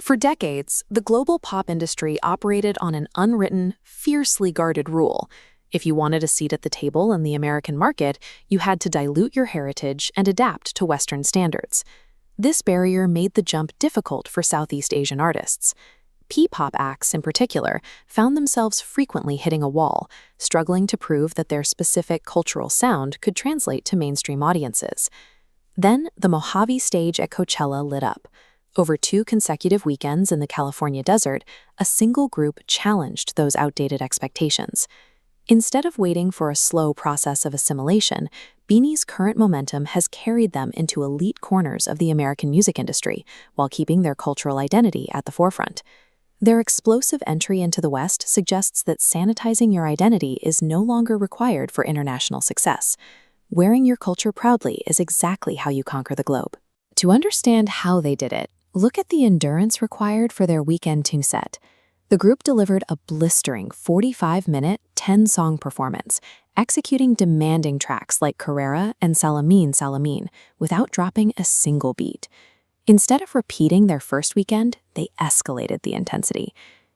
For decades, the global pop industry operated on an unwritten, fiercely guarded rule. If you wanted a seat at the table in the American market, you had to dilute your heritage and adapt to Western standards. This barrier made the jump difficult for Southeast Asian artists. P-pop acts, in particular, found themselves frequently hitting a wall, struggling to prove that their specific cultural sound could translate to mainstream audiences. Then, the Mojave stage at Coachella lit up. Over 2 consecutive weekends in the California desert, a single group challenged those outdated expectations. Instead of waiting for a slow process of assimilation, BINI's current momentum has carried them into elite corners of the American music industry while keeping their cultural identity at the forefront. Their explosive entry into the West suggests that sanitizing your identity is no longer required for international success. Wearing your culture proudly is exactly how you conquer the globe. To understand how they did it, look at the endurance required for their weekend tune set. The group delivered a blistering 45-minute, 10-song performance, executing demanding tracks like Carrera and Salamin Salamin without dropping a single beat. Instead of repeating their first weekend, they escalated the intensity.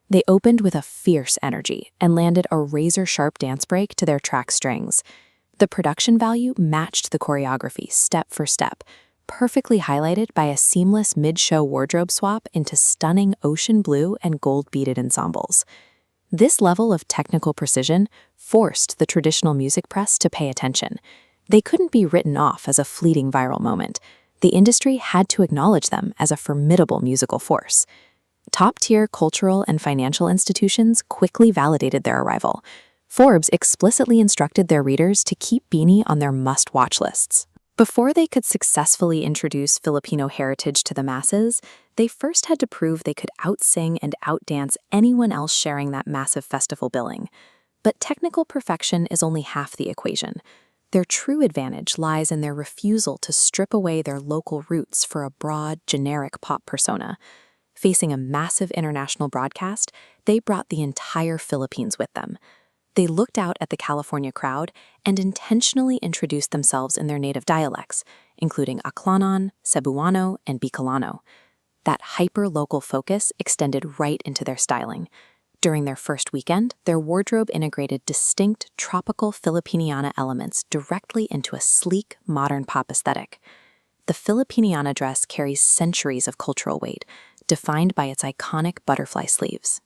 They opened with a fierce energy and landed a razor-sharp dance break to their track strings. The production value matched the choreography step for step, perfectly highlighted by a seamless mid-show wardrobe swap into stunning ocean blue and gold beaded ensembles. This level of technical precision forced the traditional music press to pay attention. They couldn't be written off as a fleeting viral moment. The industry had to acknowledge them as a formidable musical force. Top-tier cultural and financial institutions quickly validated their arrival. Forbes explicitly instructed their readers to keep BINI on their must-watch lists. Before they could successfully introduce Filipino heritage to the masses, they first had to prove they could outsing and outdance anyone else sharing that massive festival billing. But technical perfection is only half the equation. Their true advantage lies in their refusal to strip away their local roots for a broad, generic pop persona. Facing a massive international broadcast, they brought the entire Philippines with them. They looked out at the California crowd and intentionally introduced themselves in their native dialects, including Aclanon, Cebuano, and Bicolano. That hyper-local focus extended right into their styling. During their first weekend, their wardrobe integrated distinct tropical Filipiniana elements directly into a sleek, modern pop aesthetic. The Filipiniana dress carries centuries of cultural weight, defined by its iconic butterfly sleeves.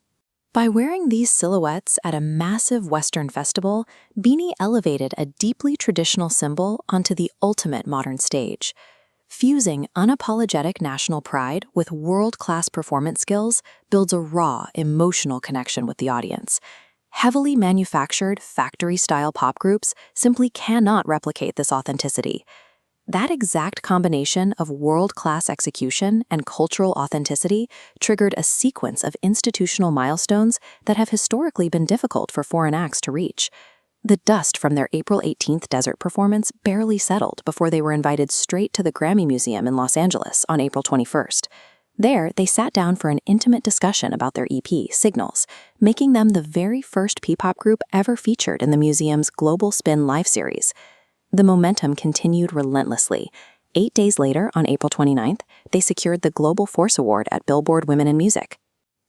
By wearing these silhouettes at a massive Western festival, BINI elevated a deeply traditional symbol onto the ultimate modern stage. Fusing unapologetic national pride with world-class performance skills builds a raw, emotional connection with the audience. Heavily manufactured, factory-style pop groups simply cannot replicate this authenticity. That exact combination of world-class execution and cultural authenticity triggered a sequence of institutional milestones that have historically been difficult for foreign acts to reach. The dust from their April 18th desert performance barely settled before they were invited straight to the GRAMMY Museum in Los Angeles on April 21st. There, they sat down for an intimate discussion about their EP, Signals, making them the very first P-pop group ever featured in the museum's Global Spin Live series. The momentum continued relentlessly. 8 days later, on April 29th, they secured the Global Force Award at Billboard Women in Music.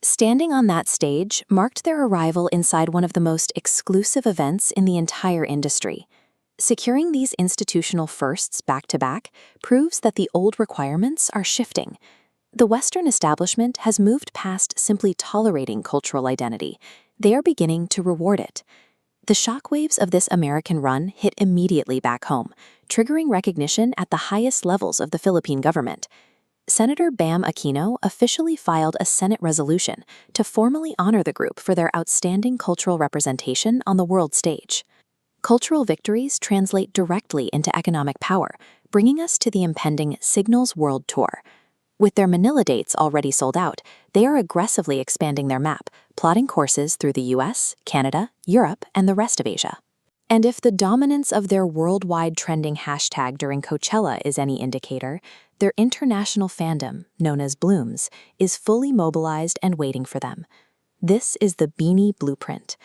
Standing on that stage marked their arrival inside one of the most exclusive events in the entire industry. Securing these institutional firsts back-to-back proves that the old requirements are shifting. The Western establishment has moved past simply tolerating cultural identity. They are beginning to reward it. The shockwaves of this American run hit immediately back home, triggering recognition at the highest levels of the Philippine government. Senator Bam Aquino officially filed a Senate resolution to formally honor the group for their outstanding cultural representation on the world stage. Cultural victories translate directly into economic power, bringing us to the impending Signals World Tour. With their Manila dates already sold out, they are aggressively expanding their map, plotting courses through the US, Canada, Europe, and the rest of Asia. And if the dominance of their worldwide trending hashtag during Coachella is any indicator, their international fandom, known as Blooms, is fully mobilized and waiting for them. This is the BINI blueprint.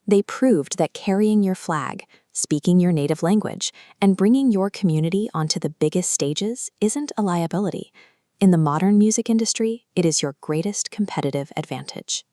They proved that carrying your flag, speaking your native language, and bringing your community onto the biggest stages isn't a liability. In the modern music industry, it is your greatest competitive advantage.